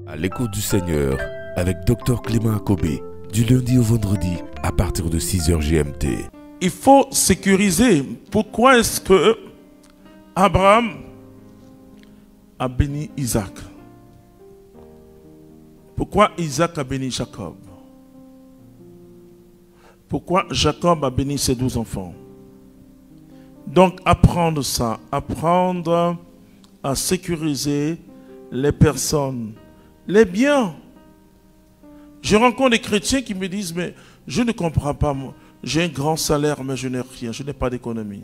À l'écoute du Seigneur avec Dr Clément Akobé, du lundi au vendredi à partir de 6h GMT. Il faut sécuriser. Pourquoi est-ce que Abraham a béni Isaac? Pourquoi Isaac a béni Jacob? Pourquoi Jacob a béni ses 12 enfants? Donc apprendre ça, apprendre à sécuriser les personnes, les biens. Je rencontre des chrétiens qui me disent, mais je ne comprends pas, moi. J'ai un grand salaire, mais je n'ai rien, je n'ai pas d'économie.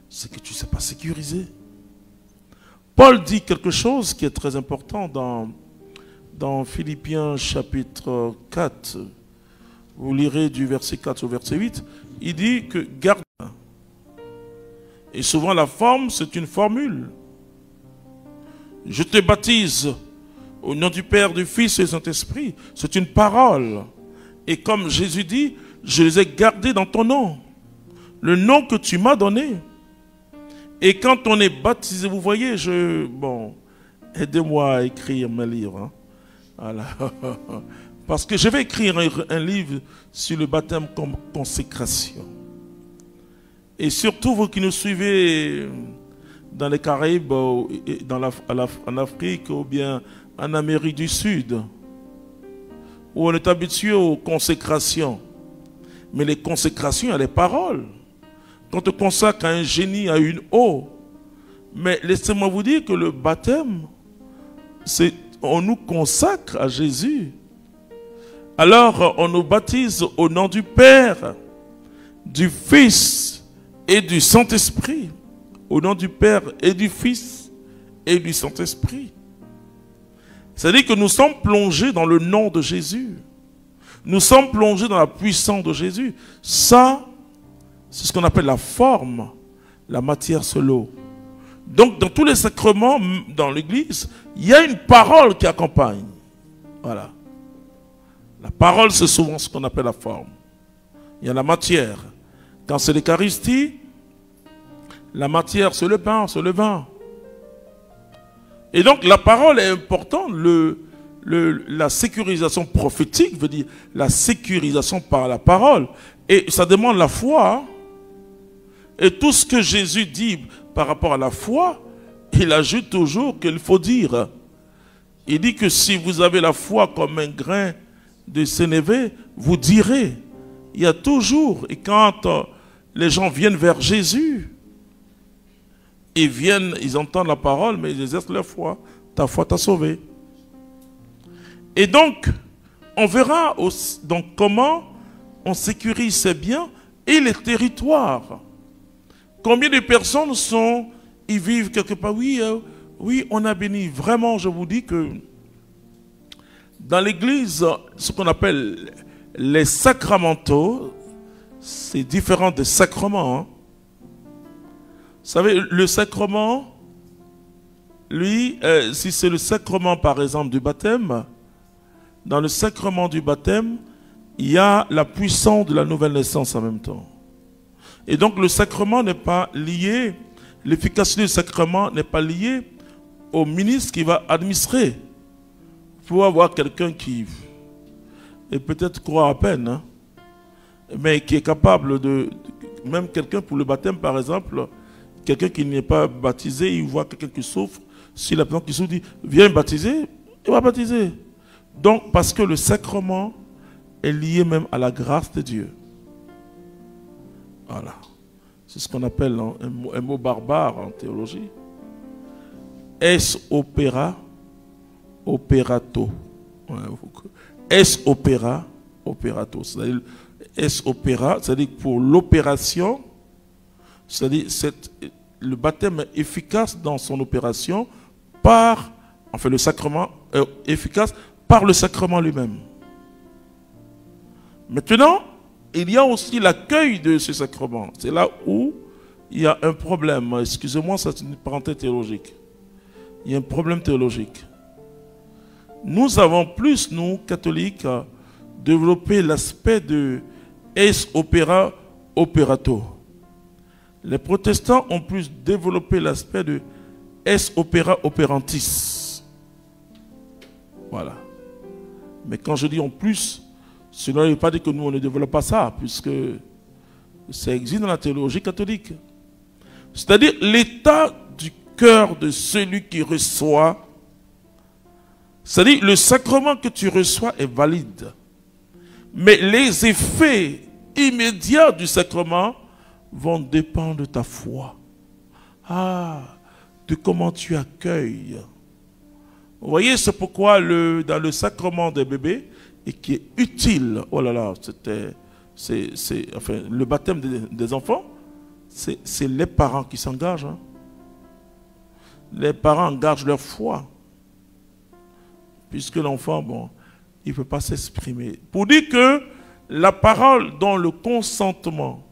C'est que tu ne sais pas sécuriser. Paul dit quelque chose qui est très important dans Philippiens chapitre 4. Vous lirez du verset 4 au verset 8. Il dit que garde. Et souvent la forme, c'est une formule. Je te baptise au nom du Père, du Fils et du Saint-Esprit. C'est une parole. Et comme Jésus dit, je les ai gardés dans ton nom. Le nom que tu m'as donné. Et quand on est baptisé, vous voyez, aidez-moi à écrire mes livres. Hein. Voilà. Parce que je vais écrire un livre sur le baptême comme consécration. Et surtout, vous qui nous suivez dans les Caraïbes, en Afrique ou bien en Amérique du Sud, où on est habitué aux consécrations. Mais les consécrations, il y a les paroles. Quand on consacre à un génie, à une eau. Mais laissez-moi vous dire que le baptême, on nous consacre à Jésus. Alors, on nous baptise au nom du Père, du Fils et du Saint-Esprit. Au nom du Père et du Fils et du Saint-Esprit. C'est-à-dire que nous sommes plongés dans le nom de Jésus. Nous sommes plongés dans la puissance de Jésus. Ça, c'est ce qu'on appelle la forme. La matière, c'est l'eau. Donc, dans tous les sacrements, dans l'Église, il y a une parole qui accompagne. Voilà. La parole, c'est souvent ce qu'on appelle la forme. Il y a la matière. Quand c'est l'Eucharistie, la matière, c'est le pain, c'est le vin. Et donc, la parole est importante. La sécurisation prophétique veut dire la sécurisation par la parole. Et ça demande la foi. Et tout ce que Jésus dit par rapport à la foi, il ajoute toujours qu'il faut dire. Il dit que si vous avez la foi comme un grain de sénévé, vous direz. Il y a toujours, et quand les gens viennent vers Jésus, ils entendent la parole, mais ils exercent leur foi. Ta foi t'a sauvé. Et donc, on verra aussi, donc, comment on sécurise ces biens et les territoires. Combien de personnes ils vivent quelque part? Oui, on a béni. Vraiment, je vous dis que dans l'église, ce qu'on appelle les sacramentaux, c'est différent des sacrements. Hein. Vous savez, le sacrement, lui, si c'est le sacrement, par exemple, du baptême, dans le sacrement du baptême, il y a la puissance de la nouvelle naissance en même temps. Et donc, le sacrement n'est pas lié, l'efficacité du sacrement n'est pas liée au ministre qui va administrer. Il faut avoir quelqu'un qui est peut-être croire à peine, hein, mais qui est capable même quelqu'un pour le baptême, par exemple, quelqu'un qui n'est pas baptisé, il voit quelqu'un qui souffre. Si la personne qui souffre dit, viens baptiser, il va baptiser. Donc, parce que le sacrement est lié même à la grâce de Dieu. Voilà. C'est ce qu'on appelle un mot barbare en théologie. Es opera, operato. Es opera, operato. C'est-à-dire, es opera, c'est-à-dire pour l'opération, c'est-à-dire le baptême est efficace dans son opération le sacrement est efficace par le sacrement lui-même. Maintenant, il y a aussi l'accueil de ce sacrement. C'est là où il y a un problème. Excusez-moi, c'est une parenthèse théologique. Il y a un problème théologique. Nous avons plus, nous, catholiques, développé l'aspect de es opera operato. Les protestants ont plus développé l'aspect de es opera operantis. Voilà. Mais quand je dis en plus, cela ne veut pas dire que nous, on ne développe pas ça, puisque ça existe dans la théologie catholique. C'est-à-dire l'état du cœur de celui qui reçoit. C'est-à-dire le sacrement que tu reçois est valide. Mais les effets immédiats du sacrement vont dépendre de ta foi. Ah, de comment tu accueilles. Vous voyez, c'est pourquoi dans le sacrement des bébés, et qui est utile, oh là là, enfin, le baptême des enfants, c'est les parents qui s'engagent. Hein. Les parents engagent leur foi. Puisque l'enfant, bon, il ne peut pas s'exprimer. Pour dire que la parole dans le consentement,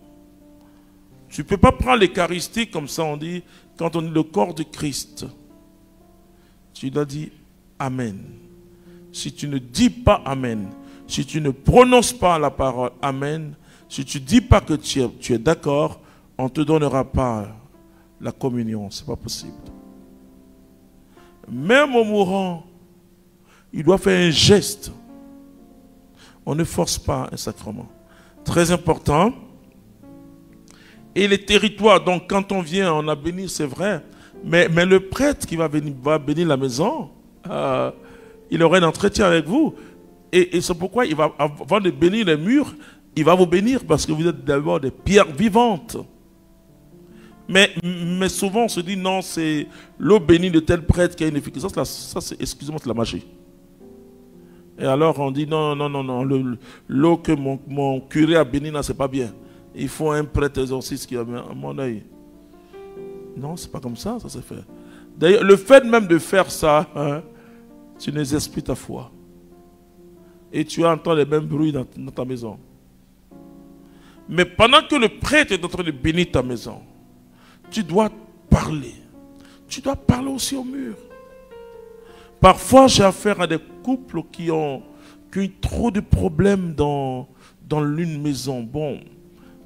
tu ne peux pas prendre l'Eucharistie comme ça, on dit, quand on dit le corps de Christ. Tu dois dire Amen. Si tu ne dis pas Amen, si tu ne prononces pas la parole Amen, si tu ne dis pas que tu es d'accord, on ne te donnera pas la communion. Ce n'est pas possible. Même au mourant, il doit faire un geste. On ne force pas un sacrement. Très important. Et les territoires, donc quand on vient, on a béni, c'est vrai. Mais le prêtre qui va bénir la maison, il aura un entretien avec vous. Et c'est pourquoi, avant de bénir les murs, il va vous bénir parce que vous êtes d'abord des pierres vivantes. Mais souvent, on se dit, non, c'est l'eau bénie de tel prêtre qui a une efficacité. Ça c'est, excusez-moi, c'est la magie. Et alors, on dit, non, l'eau que mon curé a bénie, là, c'est pas bien. Il faut un prêtre exorciste qui a à mon œil. Non, c'est pas comme ça se fait. D'ailleurs, le fait même de faire ça, hein, tu n'exerces plus ta foi. Et tu entends les mêmes bruits dans ta maison. Mais pendant que le prêtre est en train de bénir ta maison, tu dois parler. Tu dois parler aussi au mur. Parfois, j'ai affaire à des couples qui ont trop de problèmes dans l'une maison. Bon,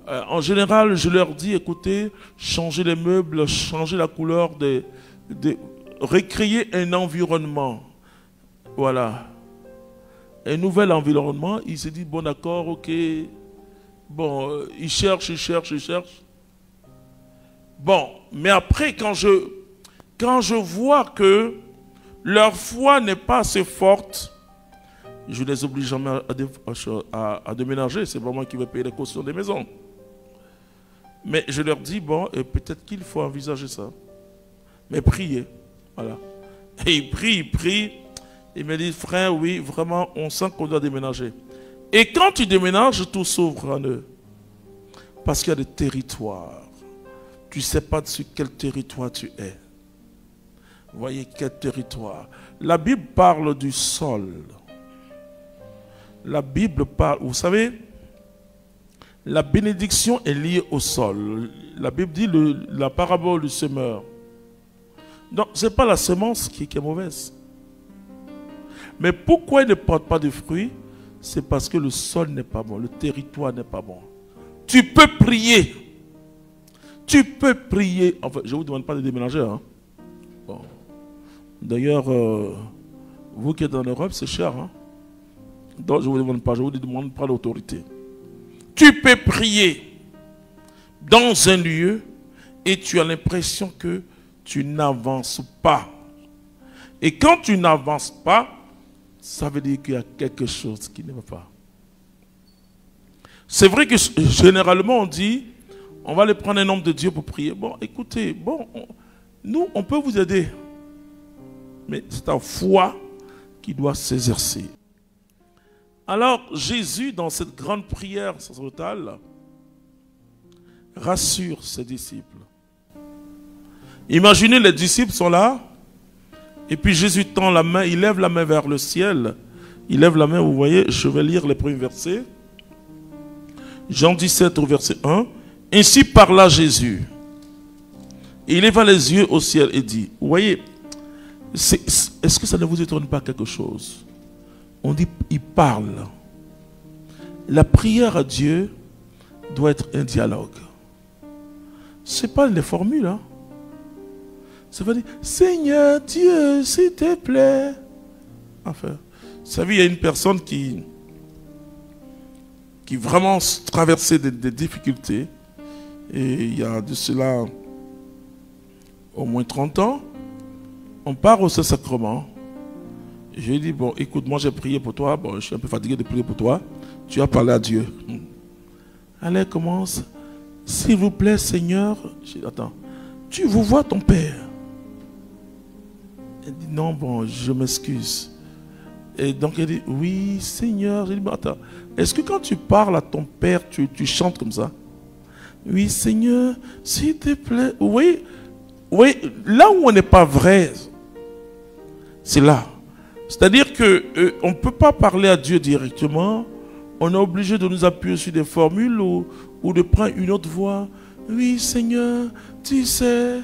en général, je leur dis, écoutez, changez les meubles, changez la couleur, recréer un environnement. Voilà. Un nouvel environnement, il se dit, bon d'accord, ok. Bon, il cherche. Bon, mais après, quand je vois que leur foi n'est pas assez forte, je les oblige jamais à déménager. C'est pas moi qui vais payer les cautions des maisons. Mais je leur dis, bon, peut-être qu'il faut envisager ça. Mais priez. Voilà. Et ils prient. Ils me disent, frère, oui, vraiment, on sent qu'on doit déménager. Et quand tu déménages, tout s'ouvre en eux. Parce qu'il y a des territoires. Tu ne sais pas sur quel territoire tu es. Vous voyez, quel territoire. La Bible parle du sol. La Bible parle, vous savez, la bénédiction est liée au sol. La Bible dit la parabole du semeur. Donc, ce n'est pas la semence qui est mauvaise. Mais pourquoi il ne porte pas de fruits? C'est parce que le sol n'est pas bon, le territoire n'est pas bon. Tu peux prier. Tu peux prier. Enfin, je ne vous demande pas de déménager. Hein? Bon. D'ailleurs, vous qui êtes en Europe, c'est cher. Hein? Donc, je ne vous demande pas, je vous demande pas l'autorité. Tu peux prier dans un lieu et tu as l'impression que tu n'avances pas. Et quand tu n'avances pas, ça veut dire qu'il y a quelque chose qui ne va pas. C'est vrai que généralement on dit, on va aller prendre un homme de Dieu pour prier. Bon, écoutez, bon, nous, on peut vous aider. Mais c'est ta foi qui doit s'exercer. Alors, Jésus, dans cette grande prière sacerdotale, rassure ses disciples. Imaginez, les disciples sont là, et puis Jésus tend la main, il lève la main vers le ciel. Il lève la main, vous voyez, je vais lire les premiers versets. Jean 17 au verset 1. Ainsi parla Jésus. Il leva les yeux au ciel et dit, vous voyez, est-ce que ça ne vous étonne pas quelque chose? On dit, il parle. La prière à Dieu doit être un dialogue. Ce n'est pas les formules. Hein? Ça veut dire, Seigneur Dieu, s'il te plaît. à faire. Vous savez, il y a une personne qui vraiment traversait des difficultés. Et il y a de cela au moins 30 ans, on part au Saint-Sacrement. Je lui ai dit, bon, écoute, moi j'ai prié pour toi, bon, je suis un peu fatigué de prier pour toi, tu as parlé à Dieu. Allez, commence. S'il vous plaît, Seigneur, je dis, attends, vous vois ton père? Elle dit, non, bon, je m'excuse. Et donc elle dit, oui, Seigneur. Je dis, bon, attends, est-ce que quand tu parles à ton père, tu chantes comme ça? Oui, Seigneur, s'il te plaît. Oui, oui, là où on n'est pas vrai, c'est là. C'est-à-dire qu'on ne peut pas parler à Dieu directement. On est obligé de nous appuyer sur des formules ou de prendre une autre voix. Oui, Seigneur, tu sais.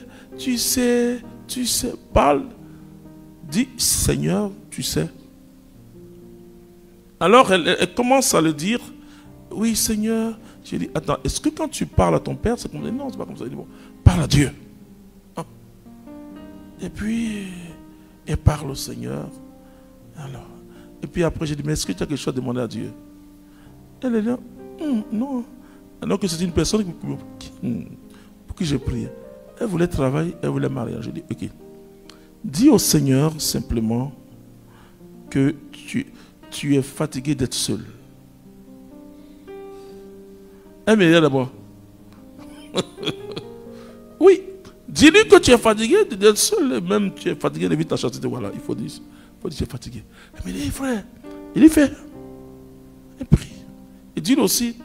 Parle. Dis, Seigneur, tu sais. Alors, elle commence à le dire. Oui, Seigneur. J'ai dit, attends, est-ce que quand tu parles à ton père, c'est comme ça? Non, c'est pas comme ça. Il dit, bon, parle à Dieu. Ah. Et puis, elle parle au Seigneur. Alors, et puis après, j'ai dit, mais est-ce que tu as quelque chose à demander à Dieu? Elle est là, non. Alors que c'est une personne pour qui j'ai prié. Elle voulait travailler, elle voulait marier. J'ai dit, ok. Dis au Seigneur simplement que tu es fatigué d'être seul. Elle me dit d'abord. Oui. Dis-lui que tu es fatigué d'être seul. Même tu es fatigué de vivre ta chastité. Voilà, il faut dire que tu es fatigué. Elle me dit, frère, il est fait. Et prie. Et dis-lui aussi,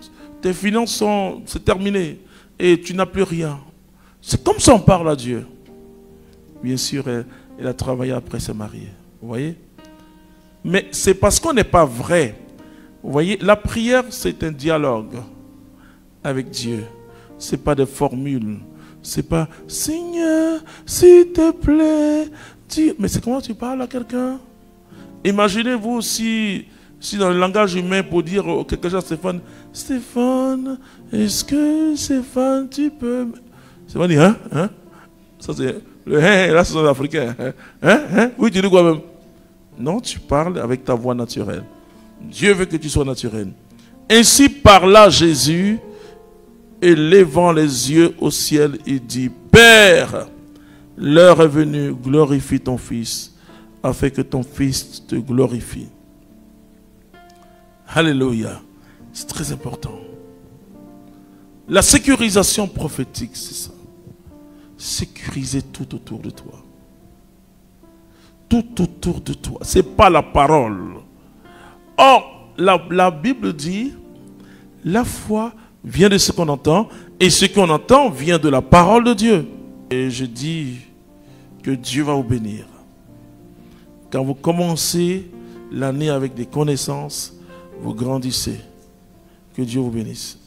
tes finances c'est terminé. Et tu n'as plus rien. C'est comme ça on parle à Dieu. Bien sûr, elle a travaillé après se marier. Vous voyez? Mais c'est parce qu'on n'est pas vrai. Vous voyez, la prière, c'est un dialogue avec Dieu. Ce n'est pas des formules. Ce n'est pas Seigneur, s'il te plaît. Dis. Mais c'est comment tu parles à quelqu'un? Imaginez-vous si dans le langage humain, pour dire quelque chose à Stéphane, Stéphane, est-ce que Stéphane, tu peux. Stéphane dit, hein? Ça c'est le hein, là c'est un africain. Hein? Oui, tu dis quoi même? Non, tu parles avec ta voix naturelle. Dieu veut que tu sois naturel. Ainsi parla Jésus, et levant les yeux au ciel, il dit, Père, l'heure est venue, glorifie ton Fils, afin que ton Fils te glorifie. Alléluia. C'est très important. La sécurisation prophétique, c'est ça. Sécuriser tout autour de toi. Tout autour de toi. Ce n'est pas la parole. Or, la Bible dit, la foi vient de ce qu'on entend, et ce qu'on entend vient de la parole de Dieu. Et je dis que Dieu va vous bénir. Quand vous commencez l'année avec des connaissances, vous grandissez. Que Dieu vous bénisse.